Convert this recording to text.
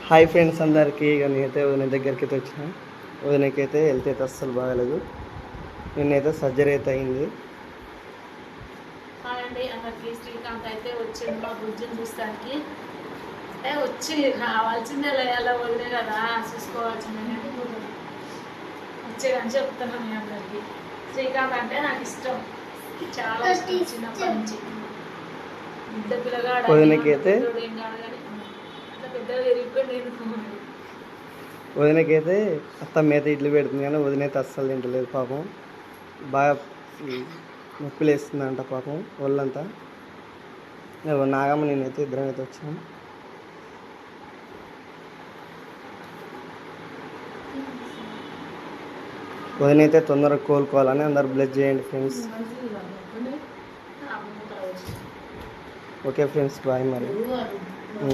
Hi friends అందరికీ. ఇక నేనైతే వదిన దగ్గరికి అయితే వచ్చిన. వదినకైతే హెల్త్ అయితే అస్సలు బాగాలేదు. నిన్నైతే సర్జరీ అయితే అయింది. అండి అందరికి శ్రీకాంత్ అయితే వచ్చిండు మా బుజ్జిని చూస్తానికి. వచ్చి రావాల్సిందే అలా వదిలే కదా చూసుకోవాల్సిందే వచ్చేదని చెప్తున్నాను మీ అందరికి. శ్రీకాంత్ అంటే నాకు ఇష్టం, చాలా ఇష్టం చిన్నప్పటి నుంచి. పెద్ద పిల్లగాడు వదినకైతే ఏం కాదు కానీ అంత పెద్దగా పెరిగిపోయి నేను వదినకైతే అత్తమ్మ అయితే ఇడ్లు పెడుతుంది కానీ వదిన అయితే అస్సలు తింటలేదు పాపం. బాగా నొప్పిలు వేస్తుందంట పాపం ఒళ్ళంతా. నాగమ్మ నేనైతే ఇద్దరం అయితే వచ్చాం. వదిన అయితే తొందరగా కోలుకోవాలని అందరు బ్లెస్ చేయండి ఫ్రెండ్స్. ఓకే ఫ్రెండ్స్, బాయ్ మరి.